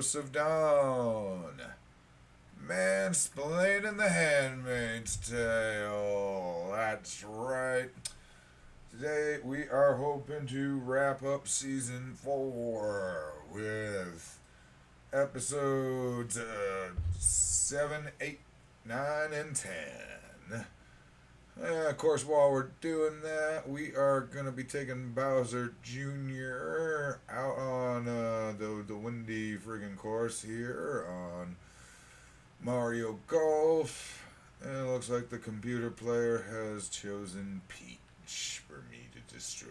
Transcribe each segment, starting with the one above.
Joseph Dawn. Mansplaining the Handmaid's Tale. That's right. Today we are hoping to wrap up season 4 with episodes 7, 8, 9, and 10. Of course, while we're doing that, we are going to be taking Bowser Jr. out on the windy friggin' course here on Mario Golf. And it looks like the computer player has chosen Peach for me to destroy.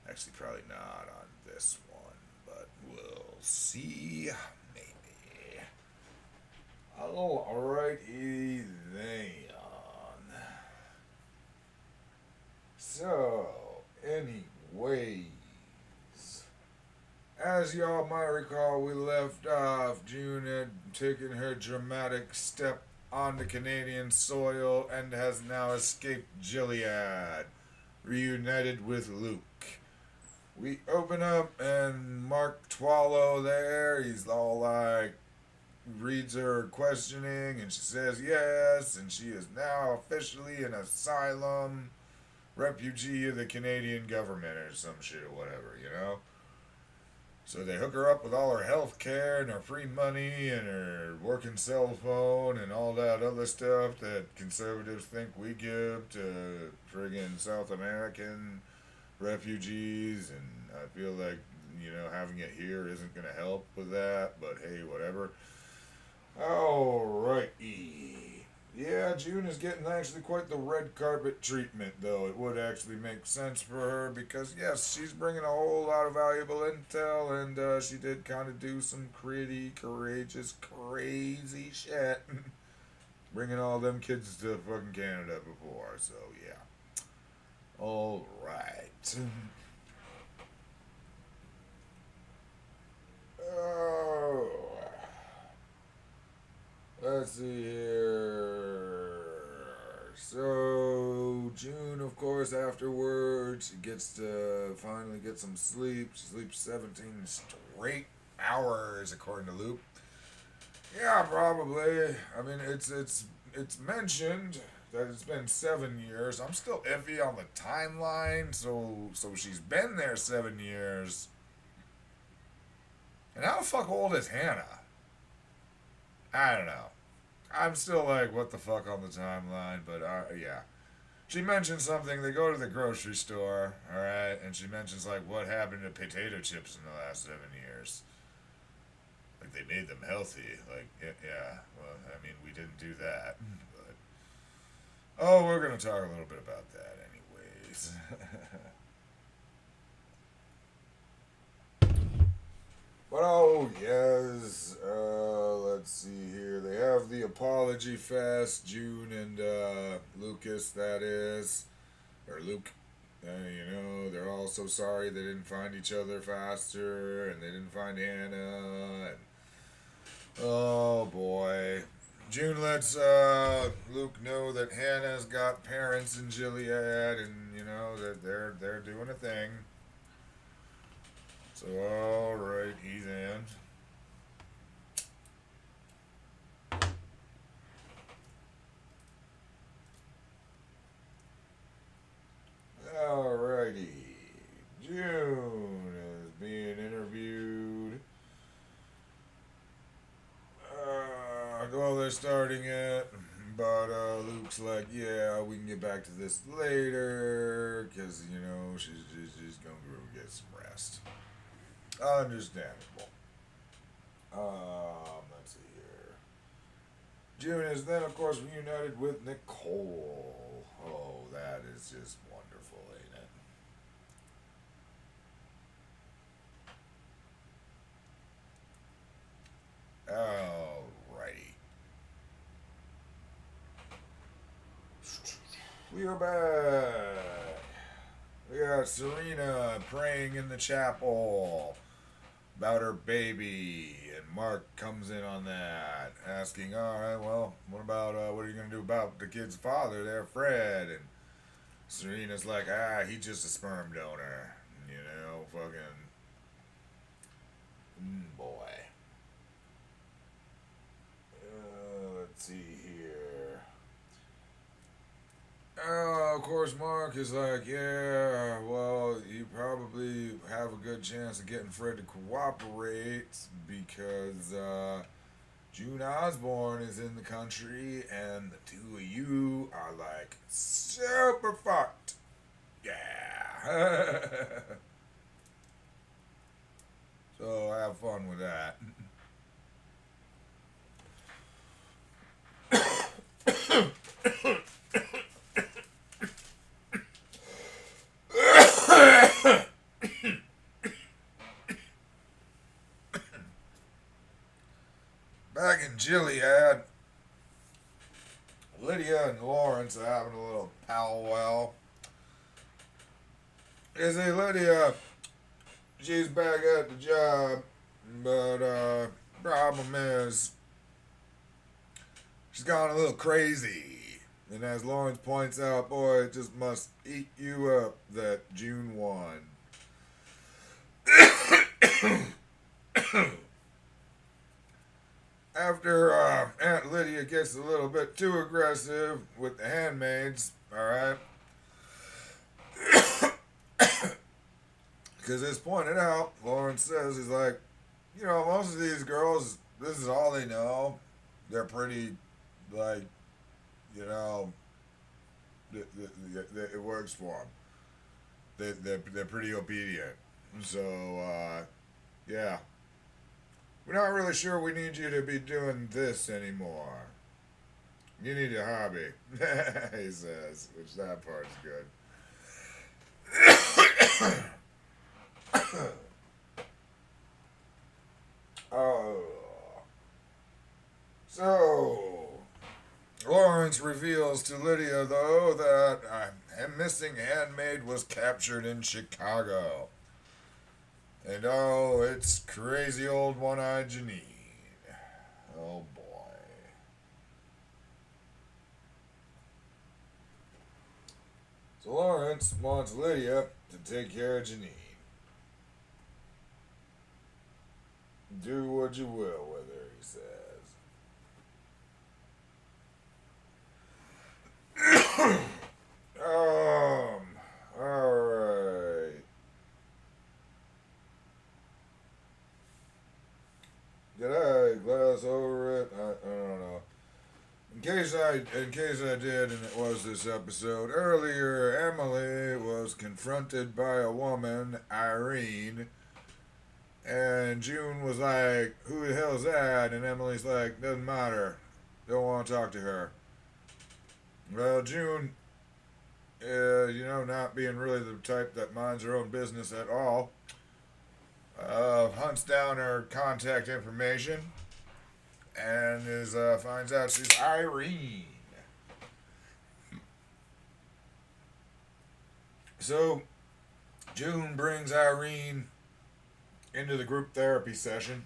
Actually, probably not on this one, but we'll see. Maybe. Alrighty then. So, anyways, as y'all might recall, we left off. June had taken her dramatic step onto Canadian soil and has now escaped Gilead, reunited with Luke. We open up and Mark Twallow there, he's all like, reads her questioning and she says yes, and she is now officially an asylum refugee of the Canadian government or some shit or whatever, you know? So they hook her up with all her health care and her free money and her working cell phone and all that other stuff that conservatives think we give to friggin' South American refugees, and I feel like, you know, having it here isn't going to help with that, but hey, whatever. Alrighty. Yeah, June is getting actually quite the red carpet treatment, though. It would actually make sense for her because, yes, she's bringing a whole lot of valuable intel, and she did kind of do some pretty courageous, crazy shit. Bringing all them kids to fucking Canada before, so yeah. Alright. Oh. Let's see here. So, June, of course, afterwards, she gets to finally get some sleep. She sleeps 17 straight hours, according to Luke. Yeah, probably. I mean, it's mentioned that it's been 7 years. I'm still iffy on the timeline, so she's been there 7 years. And how the fuck old is Hannah? I don't know. I'm still like, what the fuck on the timeline, but yeah. She mentions something, they go to the grocery store, alright, and she mentions like what happened to potato chips in the last 7 years. Like they made them healthy, like, yeah, well, I mean, we didn't do that, but, oh, we're gonna talk a little bit about that anyways. But oh yes, let's see here. They have the apology fest, June and Lucas, that is, or Luke. You know, they're all so sorry they didn't find each other faster, and they didn't find Hannah. And oh boy, June lets Luke know that Hannah's got parents in Gilead, and you know that they're doing a thing. So, alrighty then. Alrighty. June is being interviewed. Well, they're starting it, but Luke's like, yeah, we can get back to this later, because, you know, she's going to go get some rest. Understandable. Let's see here. June is then, of course, reunited with Nicole. Oh, that is just wonderful, ain't it? Alrighty. We are back. We got Serena praying in the chapel about her baby, and Mark comes in on that, asking, alright, well, what about, what are you going to do about the kid's father there, Fred? And Serena's like, he's just a sperm donor, you know, fucking, boy. of course, Mark is like, yeah, well, you probably have a good chance of getting Fred to cooperate because June Osborne is in the country and the two of you are like super fucked. Yeah. So have fun with that. Back in Gilead, Lydia and Lawrence are having a little powwow. They say Lydia, she's back at the job, but problem is she's gone a little crazy. And as Lawrence points out, boy, it just must eat you up that June won. After Aunt Lydia gets a little bit too aggressive with the handmaids, alright? Because as pointed out, Lawrence says, he's like, you know, most of these girls, this is all they know. They're pretty, like, you know, it works for them. They're pretty obedient. So, yeah. We're not really sure we need you to be doing this anymore. You need a hobby, he says, which that part's good. Oh. So, Lawrence reveals to Lydia, though, that a missing handmaid was captured in Chicago. And oh, it's crazy old one-eyed Janine. Oh boy. So Lawrence wants Lydia to take care of Janine. Do what you will with her, he says. Alright. Did I glass over it? I don't know. In case I did, and it was this episode, earlier Emily was confronted by a woman, Irene, and June was like, who the hell's that? And Emily's like, doesn't matter. Don't want to talk to her. Well, June, you know, not being really the type that minds her own business at all, hunts down her contact information and finds out she's Irene. So June brings Irene into the group therapy session.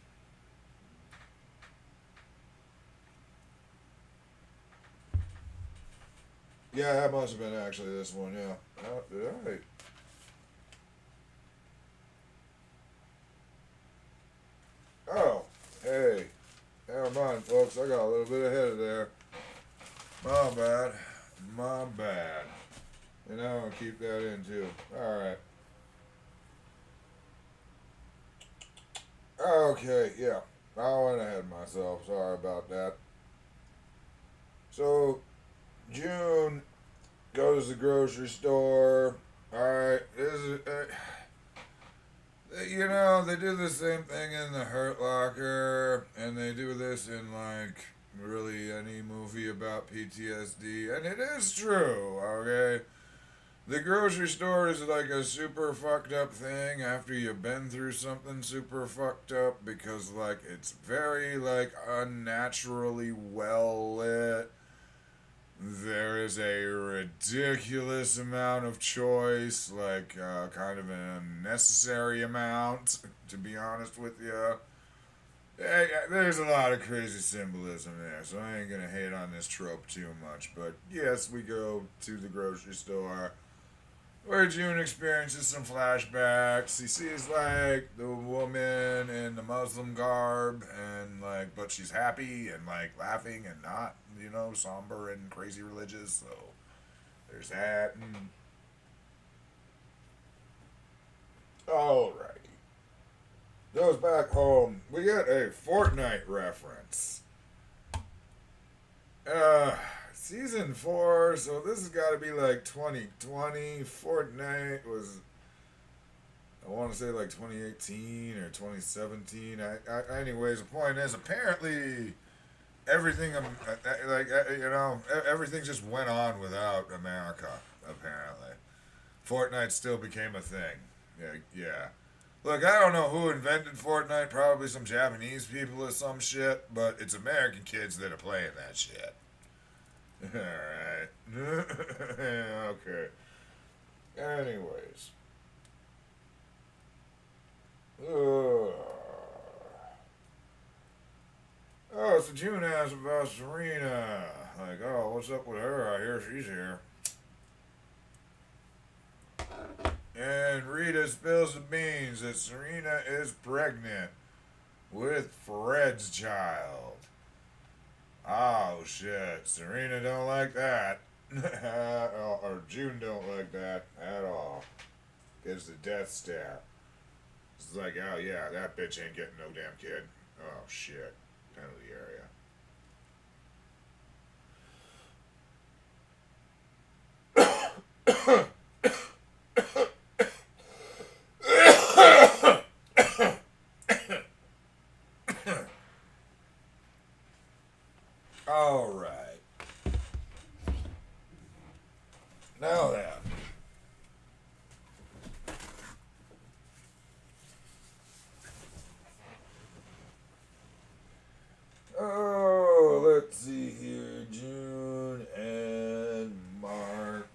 Yeah, that must have been actually this one, yeah. Oh, did I? Oh, hey. Never mind, folks. I got a little bit ahead of there. My bad. My bad. And I'll keep that in, too. Alright. Okay, yeah. I went ahead of myself. Sorry about that. So, June goes to the grocery store. Alright, this is... you know, they do the same thing in the Hurt Locker, and they do this in, like, really any movie about PTSD, and it is true, okay? The grocery store is like a super fucked up thing after you've been through something super fucked up, because, like, it's very, like, unnaturally well lit. There is a ridiculous amount of choice, like, kind of an unnecessary amount, to be honest with you. There's a lot of crazy symbolism there, so I ain't gonna hate on this trope too much. But yes, we go to the grocery store where June experiences some flashbacks. He sees, like, the woman in the Muslim garb, and, like, but she's happy and, like, laughing and not, you know, somber and crazy religious, so There's that. Alrighty. Goes back home. We get a Fortnite reference. Season 4, so this has got to be like 2020. Fortnite was, I want to say like 2018 or 2017. Anyways, the point is, apparently everything, everything just went on without America, apparently. Fortnite still became a thing. Yeah. Look, I don't know who invented Fortnite, probably some Japanese people or some shit, but it's American kids that are playing that shit. Alright. Okay. Anyways. Oh, so June asked about Serena. Like, oh, what's up with her? I hear she's here. And Rita spills the beans that Serena is pregnant with Fred's child. Oh shit, Serena don't like that. Or June don't like that at all. Gives the death stare. It's like, oh yeah, that bitch ain't getting no damn kid. Oh shit. Penalty area. All right. Now then. Oh, let's see here. June and Mark.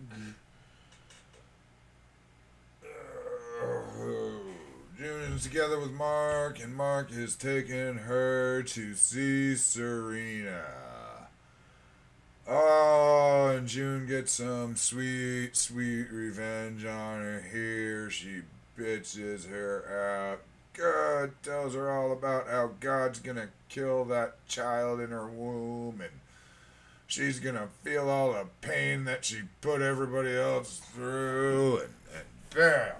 June is together with Mark, and Mark has taken her to see Serena. Oh, and June gets some sweet, sweet revenge on her here. She bitches her out. God tells her all about how God's gonna kill that child in her womb, and she's gonna feel all the pain that she put everybody else through, and bam.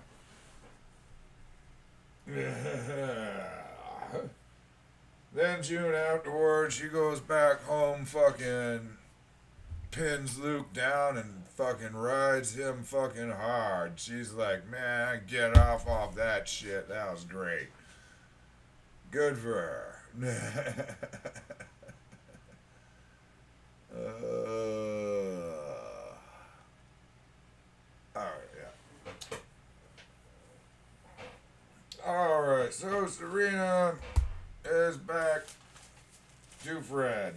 Then June afterwards, she goes back home, fucking pins Luke down and fucking rides him fucking hard. She's like, man, get off that shit. That was great. Good for her. Alright, yeah. Alright, so Serena is back to Fred,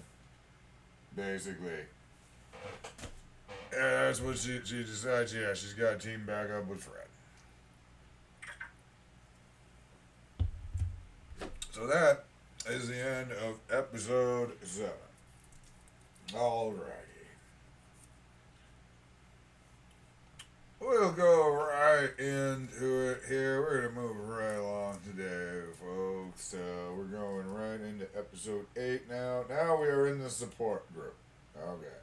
basically. Yeah, that's what she decides. Yeah, she's got to team back up with Fred. So that is the end of episode 7. Alrighty. We'll go right into it here. We're going to move right along today, folks. We're going right into episode 8 now. Now we are in the support group. Okay.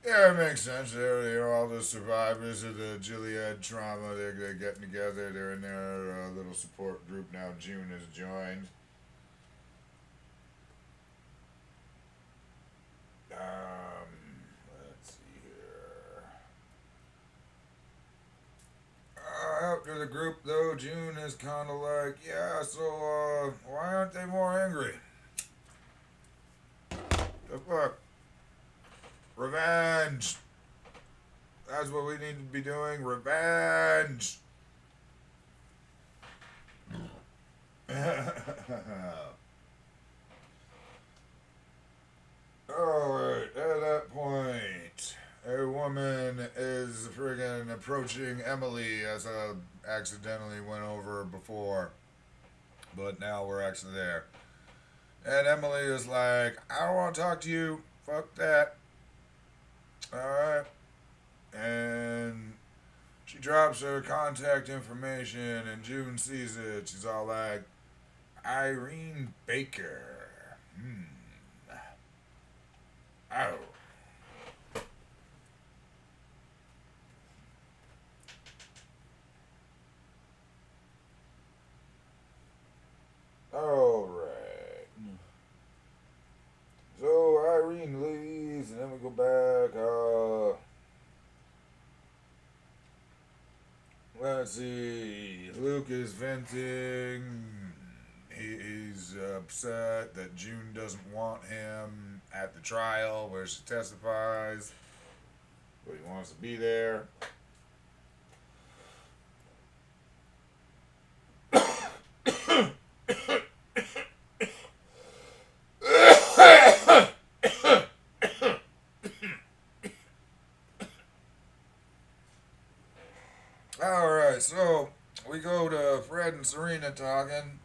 Yeah, it makes sense. They're all the survivors of the Gilead trauma. They're getting together. They're in their little support group now. June has joined. Let's see here. After the group, though, June is kind of like, yeah, so why aren't they more angry? The fuck? Revenge. That's what we need to be doing. Revenge. Alright, at that point, a woman is friggin' approaching Emily as I accidentally went over before. But now we're actually there. And Emily is like, I don't want to talk to you. Fuck that. Alright. And she drops her contact information and June sees it. She's all like, Irene Baker. Oh. Let's see. Luke is venting. He's upset that June doesn't want him at the trial where she testifies, but he wants to be there. Alright, so we go to Fred and Serena talking.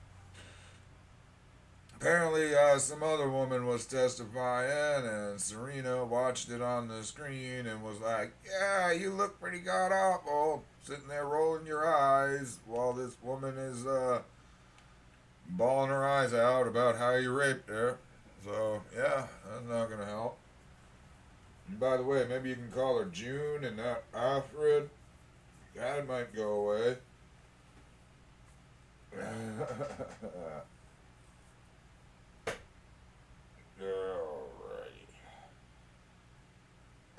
Apparently, some other woman was testifying, and Serena watched it on the screen and was like, "Yeah, you look pretty god awful, sitting there rolling your eyes while this woman is bawling her eyes out about how you raped her." So, yeah, that's not gonna help. And by the way, maybe you can call her June and not Offred. That might go away. Alrighty.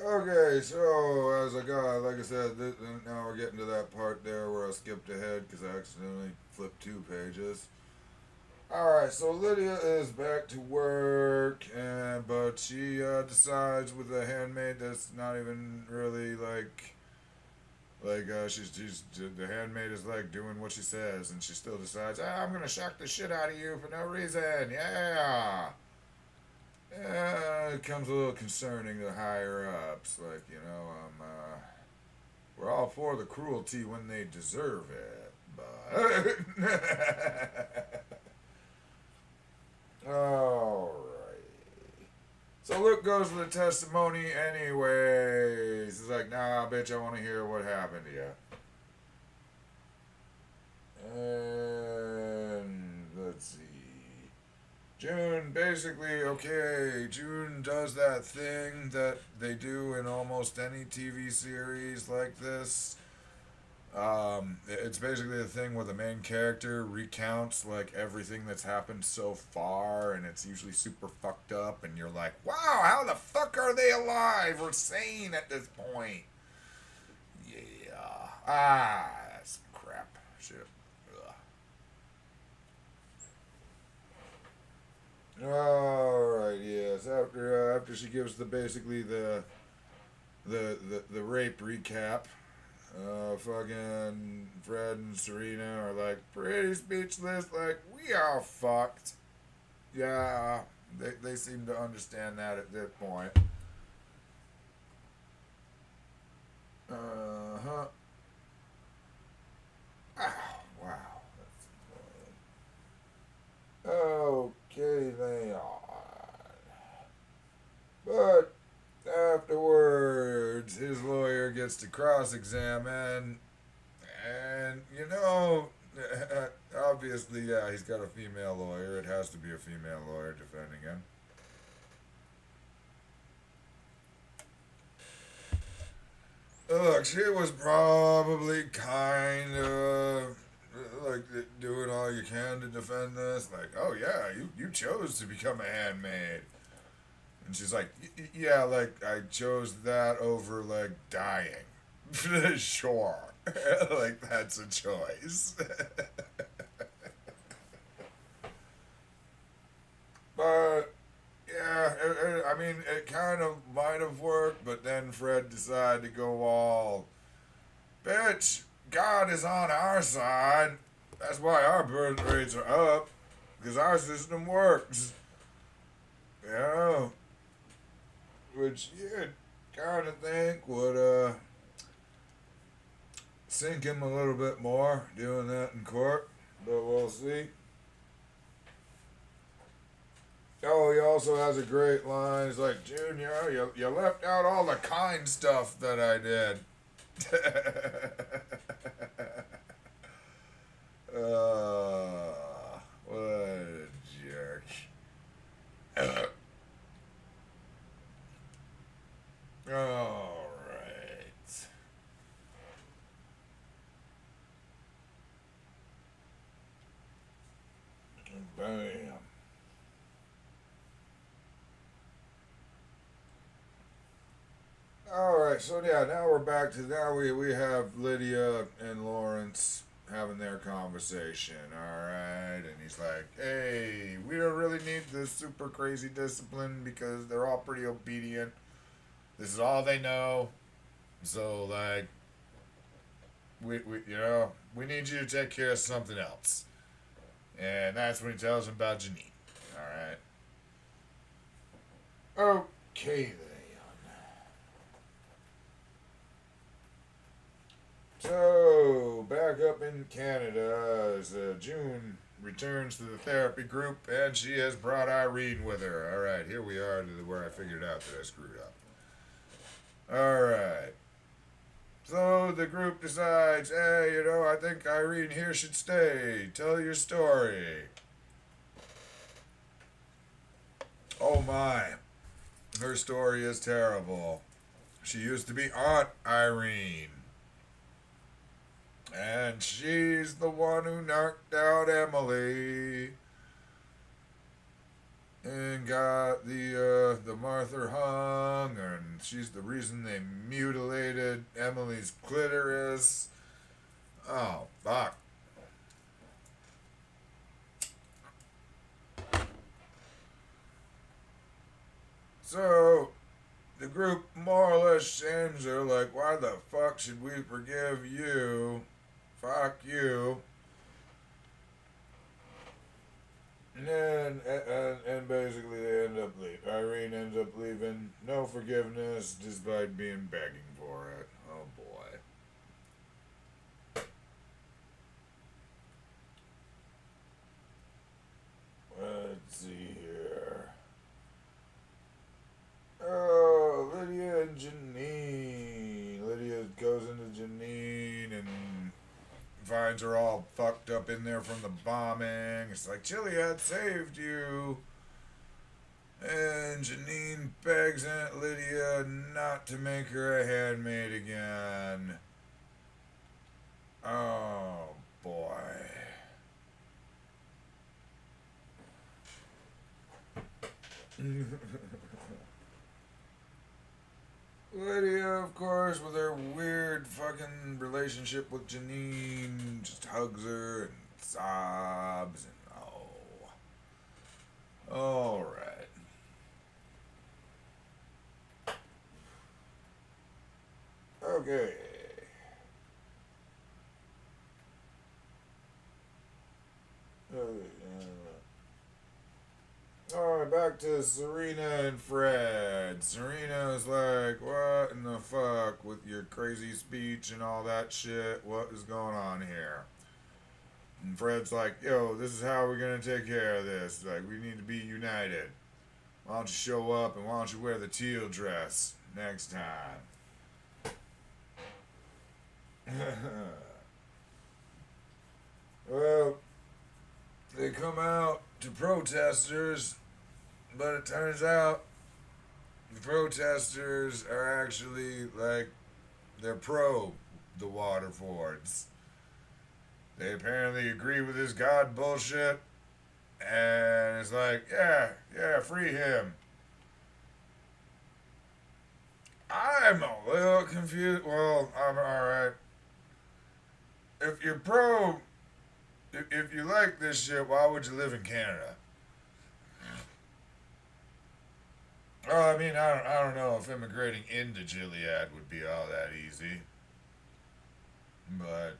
Okay, so as I got, like I said, now we're getting to that part there where I skipped ahead because I accidentally flipped 2 pages. Alright, so Lydia is back to work, but she decides with a handmaid that's not even really she's the handmaid is like doing what she says, and she still decides, I'm gonna shock the shit out of you for no reason, yeah. It becomes a little concerning to higher ups, we're all for the cruelty when they deserve it, but alright. So Luke goes to the testimony anyways. He's like, nah, bitch, I want to hear what happened to you. And let's see. June, basically, okay, June does that thing that they do in almost any TV series like this. It's basically the thing where the main character recounts like everything that's happened so far, and it's usually super fucked up, and you're like, wow, how the fuck are they alive or sane at this point? Yeah. That's crap. Shit. Ugh. Alright, yes. After she gives the rape recap, fucking Fred and Serena are like pretty speechless, like, we are fucked. Yeah, they seem to understand that at this point. Uh-huh. Oh, wow. That's okay, they are. But afterwards, his lawyer gets to cross-examine, and obviously, yeah, he's got a female lawyer. It has to be a female lawyer defending him. Look, she was probably kind of like doing all you can to defend this. Like, oh yeah, you chose to become a handmaid. And she's like, yeah, like, I chose that over, like, dying. Sure. Like, that's a choice. But, yeah, it kind of might have worked, but then Fred decided to go all, bitch, God is on our side. That's why our birth rates are up, because our system works. Yeah. Which you'd kind of think would sink him a little bit more doing that in court, but we'll see. Oh, he also has a great line. He's like, Junior, you left out all the kind stuff that I did. What a jerk. All right. Bam. All Alright, so yeah, now we're back to now we have Lydia and Lawrence having their conversation, alright? And he's like, hey, we don't really need this super crazy discipline because they're all pretty obedient. This is all they know. So like we need you to take care of something else. And that's when he tells him about Janine. Alright. Okay then. So, back up in Canada, as June returns to the therapy group, and she has brought Irene with her. Alright, here we are to where I figured out that I screwed up. Alright. So, the group decides, hey, I think Irene here should stay. Tell your story. Oh my. Her story is terrible. She used to be Aunt Irene. And she's the one who knocked out Emily and got the Martha hung, and she's the reason they mutilated Emily's clitoris. Oh, fuck. So, the group more or less shames her, like, why the fuck should we forgive you? Fuck you. And then, and basically they end up leaving. Irene ends up leaving. No forgiveness, despite being begging for it. Oh boy. Let's see here. Oh, Lydia and Janine. Lydia goes into Janine and finds her all fucked up in there from the bombing. It's like, Gilead saved you. And Janine begs Aunt Lydia not to make her a handmaid again. Oh, boy. Lydia, of course, with her weird fucking relationship with Janine, just hugs her and sobs and oh. Alright. Okay. Alright, back to Serena and Fred. Serena is like, what in the fuck with your crazy speech and all that shit? What is going on here? And Fred's like, yo, this is how we're gonna take care of this. Like, we need to be united. Why don't you show up and why don't you wear the teal dress next time? Well, they come out to protesters, but it turns out the protesters are actually like, they're pro the Waterfords. They apparently agree with this God bullshit, and it's like, yeah, free him. I'm a little confused. Well, I'm alright. If you're pro, if you like this shit, why would you live in Canada? Well, I mean, I don't know if immigrating into Gilead would be all that easy. But,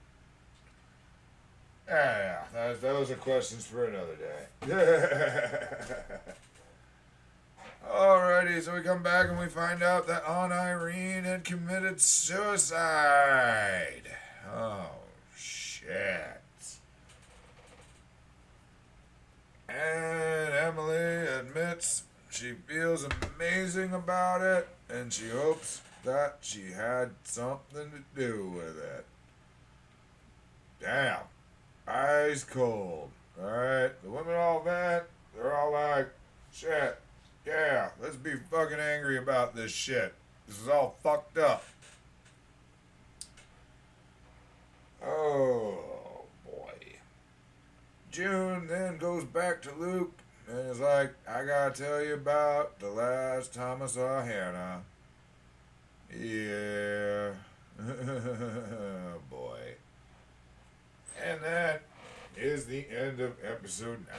yeah, those are questions for another day. Alrighty, so we come back and we find out that Aunt Irene had committed suicide. Oh, shit. And Emily admits she feels amazing about it, and she hopes that she had something to do with it. Damn. Ice cold. Alright, the women all vent. They're all like, shit, yeah, let's be fucking angry about this shit. This is all fucked up. Oh, boy. June then goes back to Luke and is like, I gotta tell you about the last time I saw Hannah. Yeah. Boy. And that is the end of episode 9.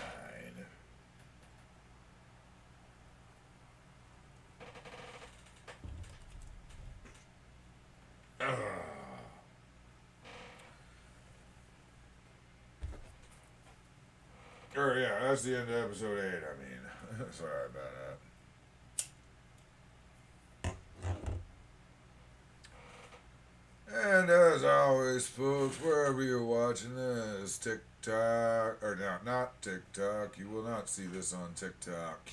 Or yeah, that's the end of episode 8, I mean. Sorry about that. And as always, folks, wherever you're watching this, TikTok, or no, not TikTok, you will not see this on TikTok.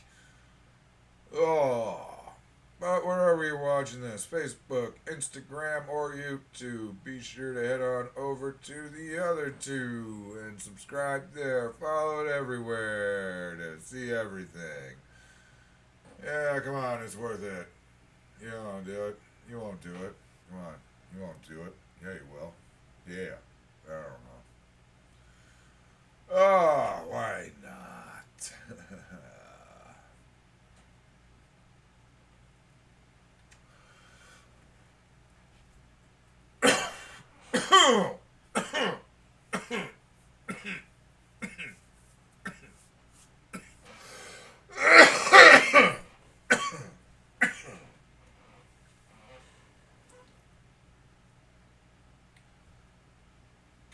Oh, but wherever you're watching this, Facebook, Instagram, or YouTube, be sure to head on over to the other two and subscribe there. Follow it everywhere to see everything. Yeah, come on, it's worth it. You won't do it. You won't do it. Come on, you won't do it. Yeah, you will. Yeah, I don't know. Oh, why not?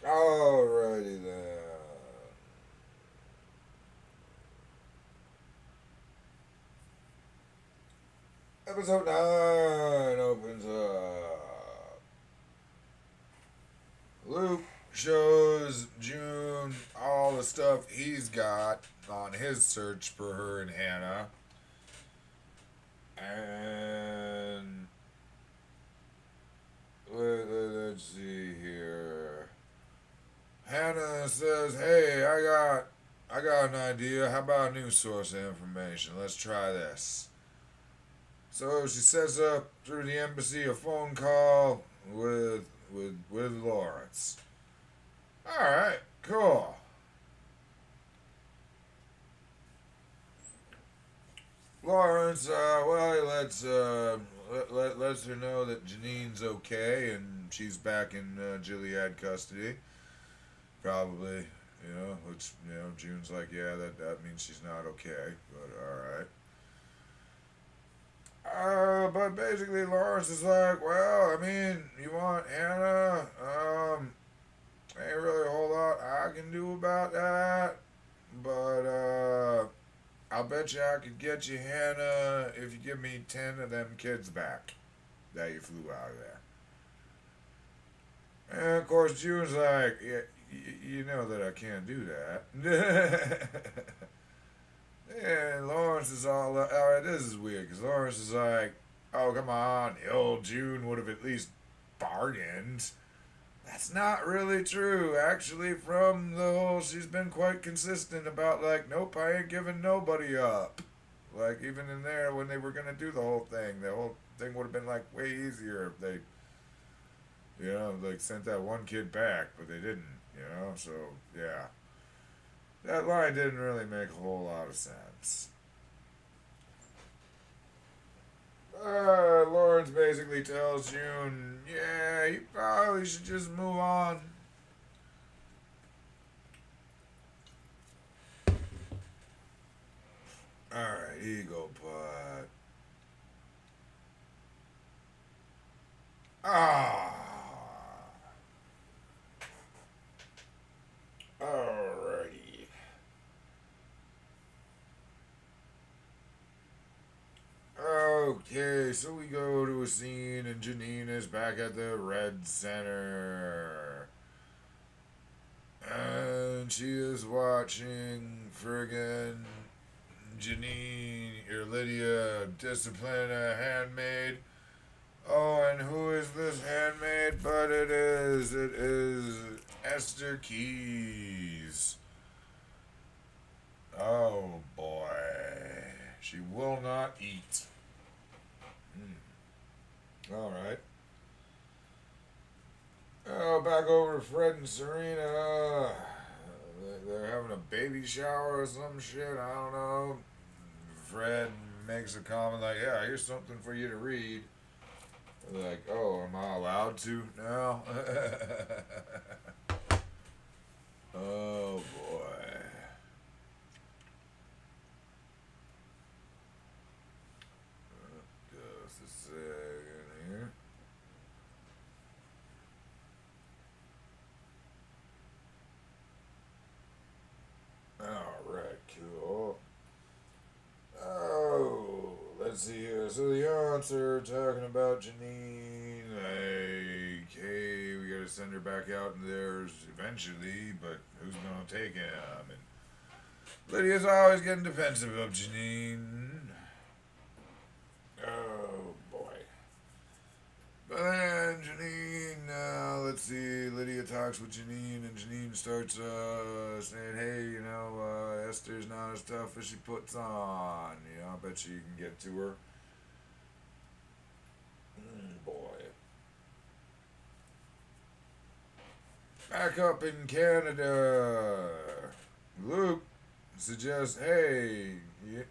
Alrighty then. Episode 9 opens up. Luke shows June all the stuff he's got on his search for her and Hannah. And let's see here. Hannah says, "Hey, I got an idea. How about a new source of information? Let's try this." So she sets up through the embassy a phone call with Lawrence. All right, cool. Lawrence, well, he lets her know that Janine's okay and she's back in Gilead custody. Probably, which, June's like, yeah, that means she's not okay, but alright. But basically, Lawrence is like, well, I mean, you want Hannah? Ain't really a whole lot I can do about that, but, I'll bet you I could get you Hannah if you give me 10 of them kids back that you flew out of there. And of course, June's like, yeah, you know that I can't do that. And Lawrence is all, alright, this is weird, because Lawrence is like, oh, come on, the old June would have at least bargained. That's not really true. Actually, from the whole, she's been quite consistent about, like, nope, I ain't giving nobody up. Like, even in there, when they were going to do the whole thing would have been, like, way easier if they, like, sent that one kid back, but they didn't, so, yeah. That line didn't really make a whole lot of sense. Lawrence basically tells June, yeah, you probably should just move on. Alright, ego butt. Alrighty. Okay, so we go to a scene and Janine is back at the Red Center. And she is watching friggin' Janine, or Lydia, discipline a handmaid. Oh, and who is this handmaid? But it is Esther Keys. Oh boy. She will not eat. Alright. Oh, back over to Fred and Serena. They're having a baby shower or some shit. I don't know. Fred makes a comment like, yeah, here's something for you to read. Like, oh, am I allowed to now? Oh boy. Just a second here. Alright, cool. Oh, let's see here. So the answer talking about Janine, like, hey, we gotta send her back out in there eventually, but who's gonna take him? And Lydia's always getting defensive of Janine. Oh boy. But then Janine, let's see, Lydia talks with Janine, and Janine starts saying, hey, Esther's not as tough as she puts on. I bet you can get to her. Boy. Back up in Canada, Luke suggests, hey,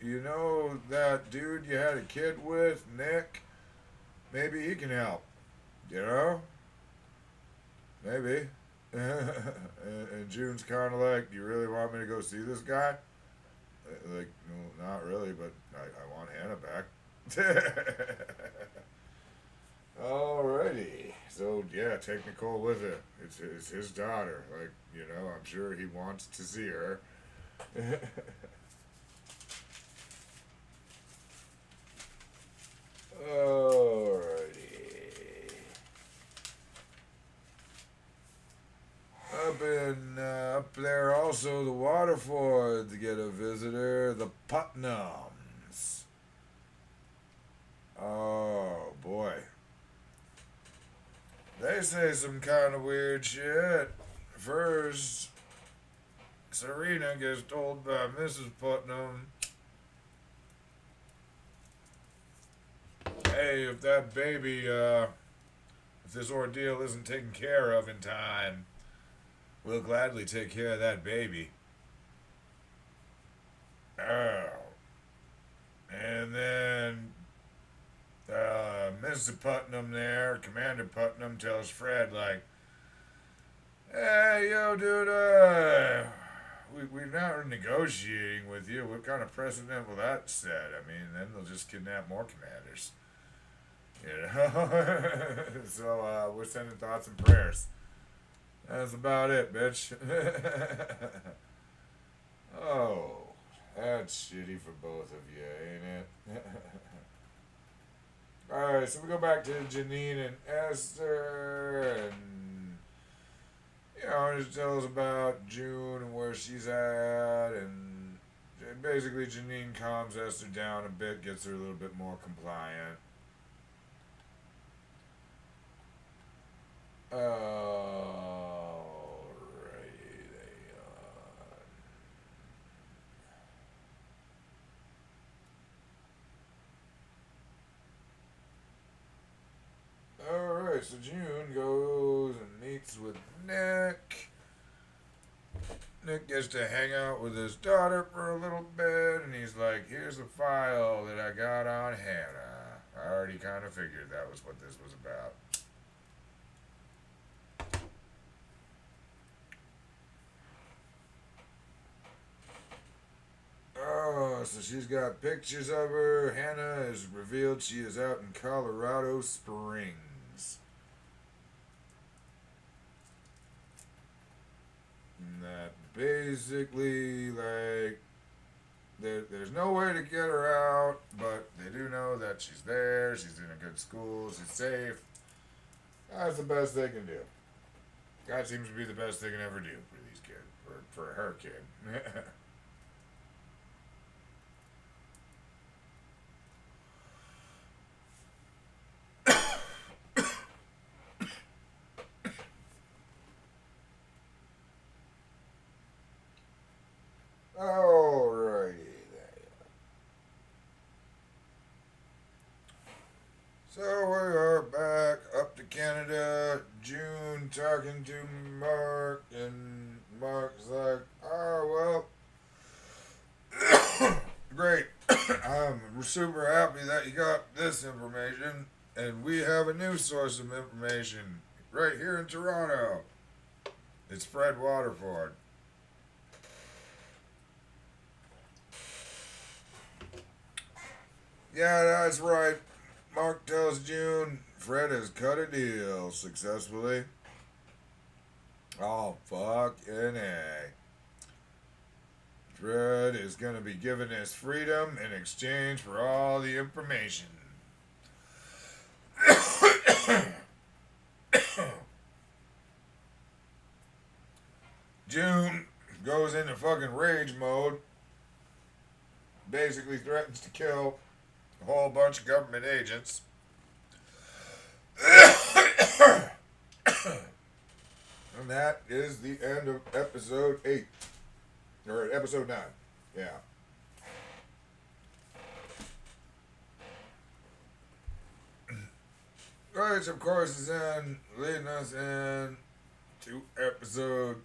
you know that dude you had a kid with, Nick? Maybe he can help. Maybe. And June's kind of like, do you really want me to go see this guy? Like, no, not really, but I want Hannah back. Alrighty. So, yeah, take Nicole with her. It's his daughter. Like, I'm sure he wants to see her. Alrighty. Up there also the Waterfords get a visitor, the Putnams. Oh boy. They say some kind of weird shit. First, Serena gets told by Mrs. Putnam, hey, if that baby, if this ordeal isn't taken care of in time, we'll gladly take care of that baby. Oh. And then Mr. Putnam there, Commander Putnam, tells Fred, like, hey, yo, dude, we're not negotiating with you. What kind of precedent will that set? I mean, then they'll just kidnap more commanders. So, we're sending thoughts and prayers. That's about it, bitch. Oh, that's shitty for both of you, ain't it? Alright, so we go back to Janine and Esther, and, just tell us about June and where she's at, and basically Janine calms Esther down a bit, gets her a little bit more compliant. Alright, so June goes and meets with Nick. Nick gets to hang out with his daughter for a little bit, and he's like, here's a file that I got on Hannah. I already kind of figured that was what this was about. Oh, so she's got pictures of her. Hannah is revealed she is out in Colorado Springs. And that basically, like, there's no way to get her out, but they do know that she's there, she's in a good school, she's safe. That's the best they can do. That seems to be the best they can ever do for these kids, for her kid. Alrighty then. So we are back up to Canada. June talking to Mark, and Mark's like, oh, well, great. I'm super happy that you got this information. And we have a new source of information right here in Toronto. It's Fred Waterford. Yeah, that's right. Mark tells June Fred has cut a deal successfully. Oh, fucking A. Fred is going to be given his freedom in exchange for all the information. June goes into fucking rage mode. Basically threatens to kill a whole bunch of government agents. And that is the end of episode 8. Or episode 9. Yeah. Which, of course, is leading us in to episode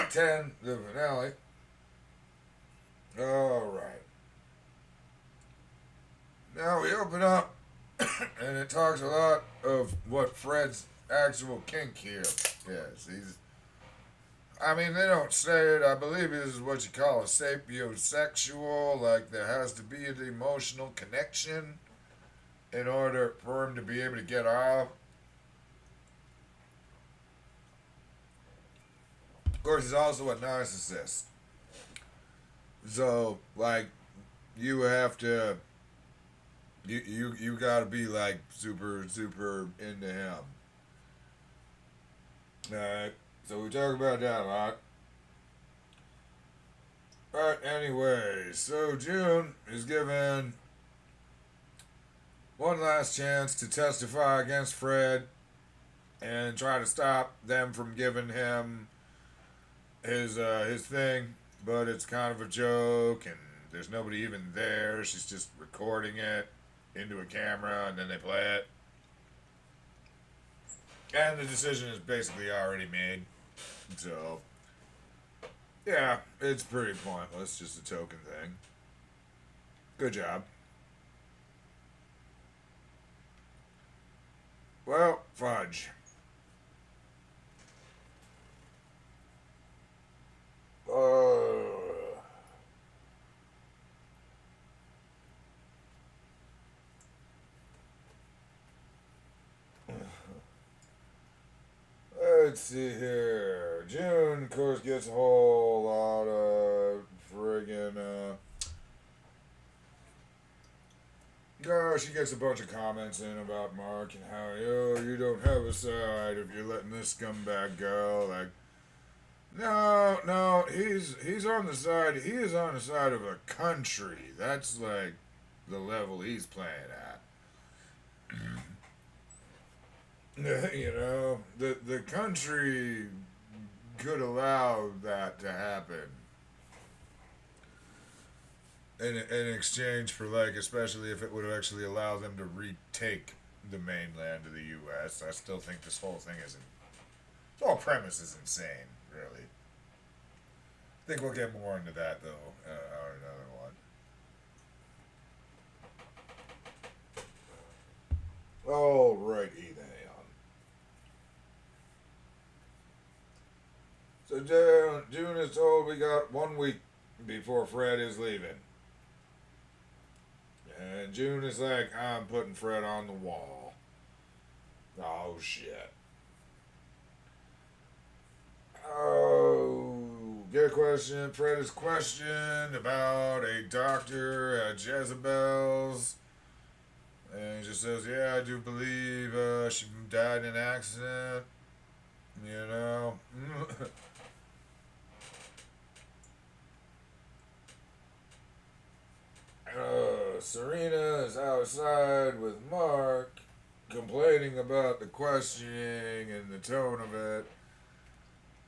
10, the finale. Alright. Now we open up, and it talks a lot of what Fred's actual kink here is. They don't say it. I believe this is what you call a sapiosexual. Like, there has to be an emotional connection in order for him to be able to get off. Of course, he's also a narcissist. So, like, you have to, you gotta be, like, super, super into him. Alright, so we talk about that a lot. But anyway, so June is given one last chance to testify against Fred and try to stop them from giving him his thing, but it's kind of a joke and there's nobody even there. She's just recording it into a camera and then they play it. And the decision is basically already made. So, yeah, it's pretty pointless, just a token thing. Good job. Well, fudge. Let's see here. June, of course, gets a whole lot of friggin' she gets a bunch of comments in about Mark and how, you don't have a side if you're letting this scumbag go. Like, no, he's on the side. He is on the side of a country. That's like the level he's playing at. The country could allow that to happen in exchange for, like, especially if it would actually allow them to retake the mainland of the U.S. I still think this whole thing isn't. This whole premise is insane, really. I think we'll get more into that, though, on another one. Alrighty then. So June is told we got 1 week before Fred is leaving. And June is like, I'm putting Fred on the wall. Oh, shit. Oh, get a question. Fred is questioned about a doctor at Jezebel's. And he just says, yeah, I do believe she died in an accident. Serena is outside with Mark, complaining about the questioning and the tone of it.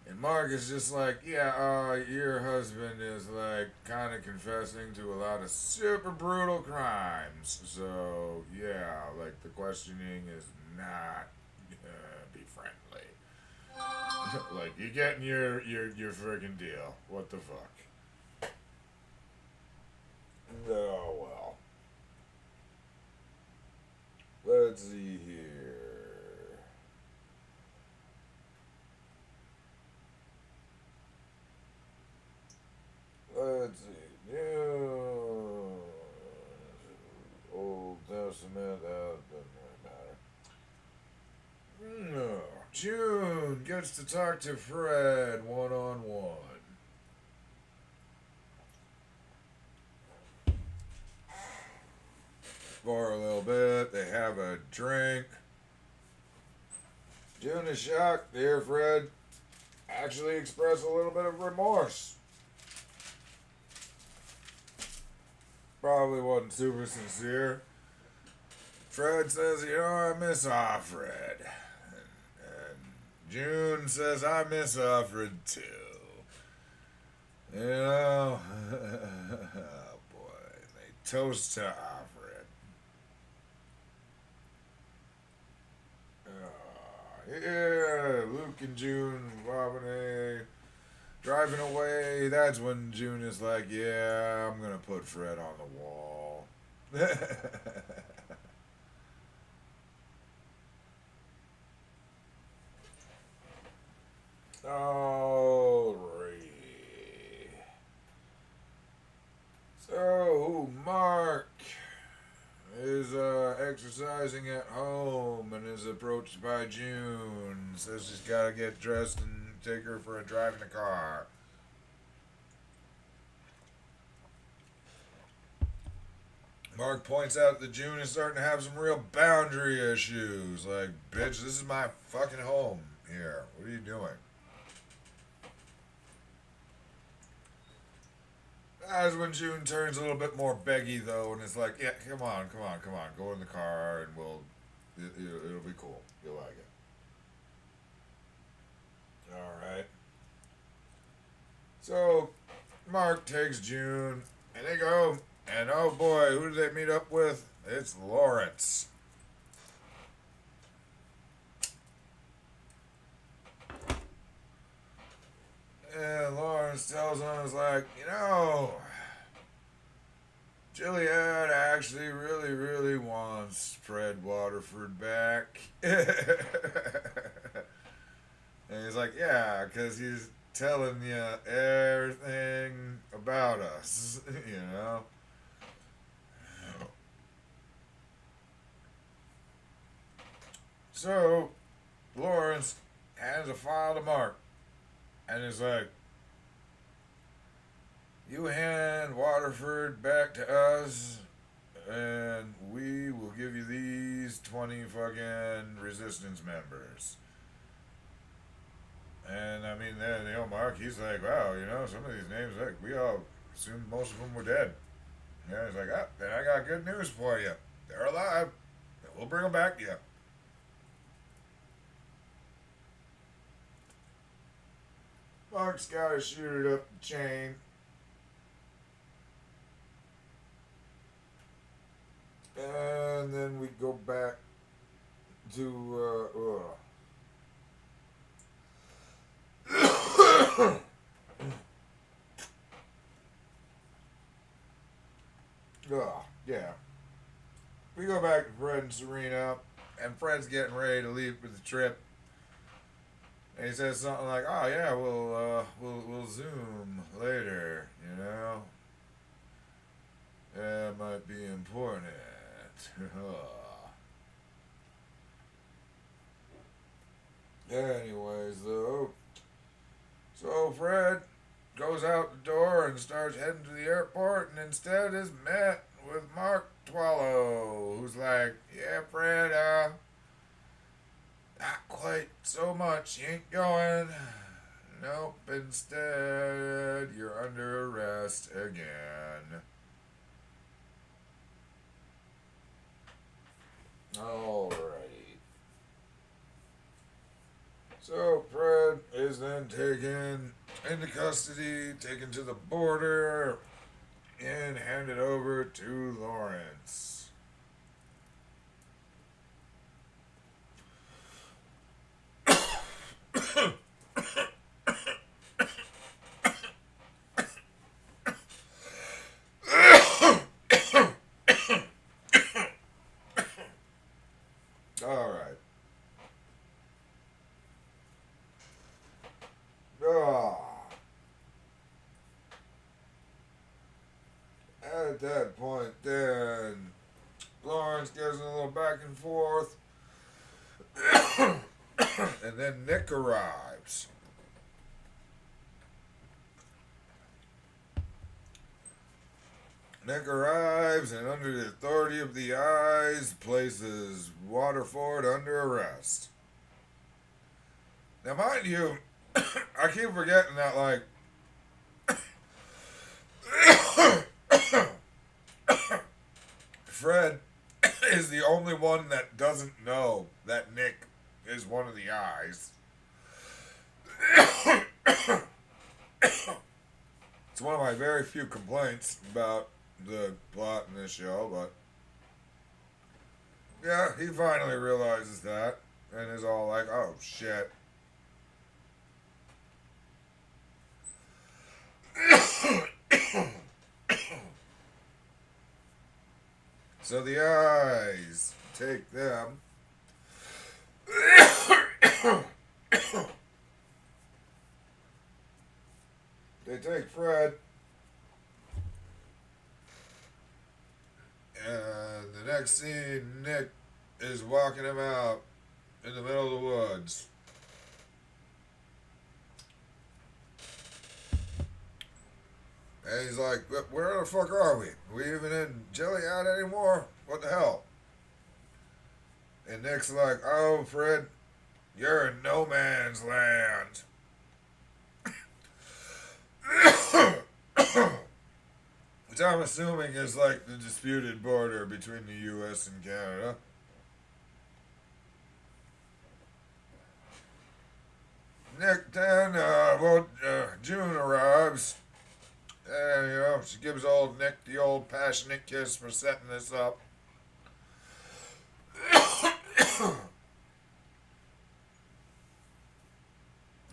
And Mark is just like, yeah, your husband is, like, kind of confessing to a lot of super brutal crimes. So, yeah, like, the questioning is not be friendly. Like, you're getting your friggin' deal. What the fuck? Oh, well. let's see here. Let's see. New Old Testament. Doesn't really matter. No. June gets to talk to Fred one-on-one. For a little bit, they have a drink. June is shocked to hear Fred actually express a little bit of remorse. Probably wasn't super sincere. Fred says, I miss Offred. And June says, I miss Offred too. Oh boy. They toast to Offred. Yeah, Luke and June, Robin driving away. That's when June is like, yeah, I'm gonna put Fred on the wall. Alrighty. So, Mark is exercising at home and is approached by June. Says she's got to get dressed and take her for a drive in the car. Mark points out that June is starting to have some real boundary issues. Like, bitch, this is my fucking home here. What are you doing? That's when June turns a little bit more beggy, though, and it's like, yeah, come on. Go in the car, and it'll be cool. You'll like it. Alright. So, Mark takes June, and they go, and oh boy, who do they meet up with? It's Lawrence. And Lawrence tells him, it's like, Gilead actually really wants Fred Waterford back. And he's like, yeah, because he's telling you everything about us, So, Lawrence hands a file to Mark. And is like, you hand Waterford back to us, and we will give you these 20 fucking resistance members. And I mean, Mark, he's like, wow, some of these names, like, we all assumed most of them were dead. Yeah, he's like, then I got good news for you. They're alive. We'll bring them back to you. Mark's got to shoot it up the chain. And then we go back to, yeah. We go back to Fred and Serena, and Fred's getting ready to leave for the trip. And he says something like, "Oh yeah, we'll Zoom later, That might be important." Anyways, though, so Fred goes out the door and starts heading to the airport, and instead is met with Mark Twallow, who's like, "Yeah, Fred, not quite so much. You ain't going. Nope, instead, you're under arrest again." Alrighty. So, Fred is then taken into custody, taken to the border, and handed over to Lawrence. And then Nick arrives. Nick arrives and under the authority of the eyes places Waterford under arrest. Now mind you, I keep forgetting that like Fred is the only one that doesn't know that Nick is one of the eyes. It's one of my very few complaints about the plot in this show, but yeah, he finally realizes that and is all like, oh shit. So the eyes take them. They take Fred. And the next scene, Nick is walking him out in the middle of the woods. And he's like, where the fuck are we? Are we even in Gilead anymore? What the hell? And Nick's like, oh, Fred, you're in no man's land. Which I'm assuming is like the disputed border between the U.S. and Canada. Nick then, June arrives. And, you know, she gives old Nick the old passionate kiss for setting this up.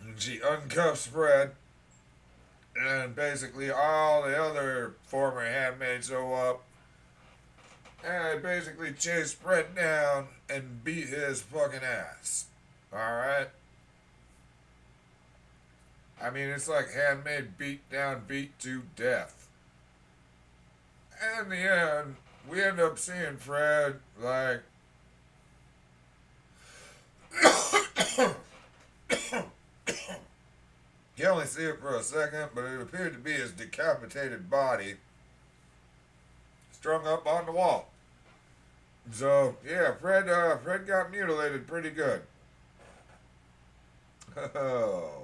And she uncuffs Fred. And basically all the other former handmaids show up. And they basically chase Fred down and beat his fucking ass. Alright? I mean, it's like Handmaid beat down, beat to death. And in the end, we end up seeing Fred, like... You only see it for a second, but it appeared to be his decapitated body strung up on the wall. So, yeah, Fred got mutilated pretty good. Oh...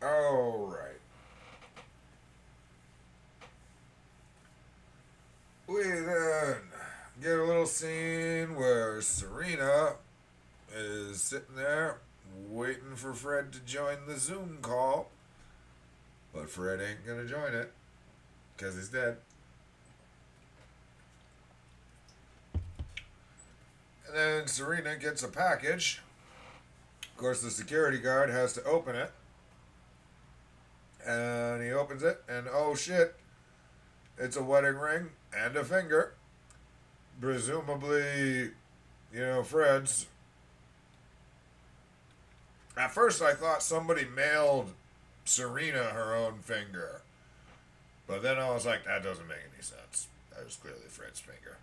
All right. We then get a little scene where Serena is sitting there waiting for Fred to join the Zoom call. But Fred ain't gonna join it because he's dead. And then Serena gets a package. Of course, the security guard has to open it. And he opens it, and oh shit, it's a wedding ring and a finger. Presumably, you know, Fred's. At first I thought somebody mailed Serena her own finger. But then I was like, that doesn't make any sense. That was clearly Fred's finger.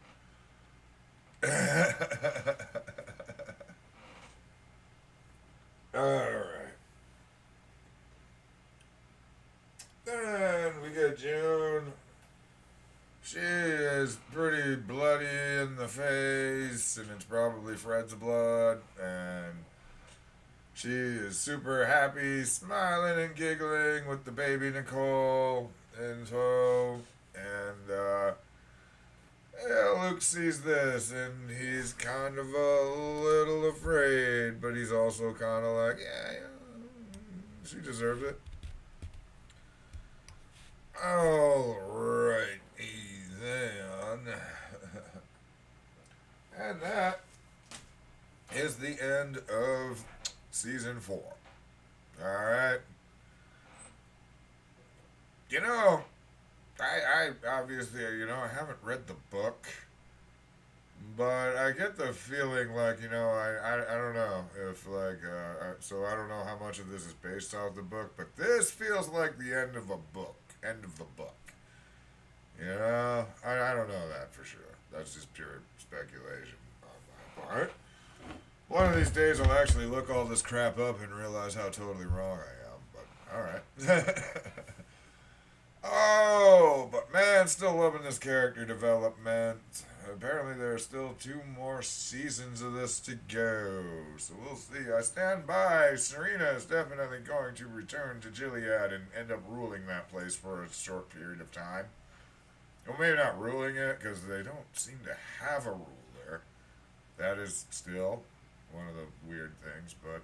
Alright. Then we get June. She is pretty bloody in the face, and it's probably Fred's blood, and she is super happy, smiling and giggling with the baby Nicole in tow, and yeah, Luke sees this, and he's kind of a little afraid, but he's also kind of like, yeah, she deserves it. Alright, then. And that is the end of season 4. Alright. You know, I obviously, you know, I haven't read the book, but I get the feeling like, you know, I don't know if like, so I don't know how much of this is based off the book, but this feels like the end of a book. End of the book. You know, I don't know that for sure. That's just pure speculation on my part. One of these days I'll actually look all this crap up and realize how totally wrong I am. But alright. Oh, but man, still loving this character development. Apparently there are still 2 more seasons of this to go. So we'll see. I stand by. Serena is definitely going to return to Gilead and end up ruling that place for a short period of time. Well, maybe not ruling it, because they don't seem to have a ruler. That is still one of the weird things, but...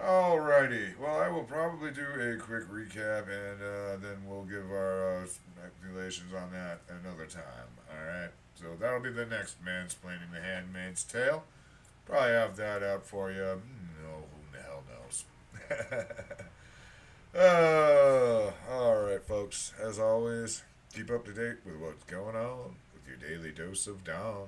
Alrighty. Well, I will probably do a quick recap, and then we'll give our speculations on that another time. Alright? So that'll be the next Mansplaining the Handmaid's Tale. Probably have that up for you. No, who the hell knows? Alright, folks. As always, keep up to date with what's going on with your daily dose of Dawn.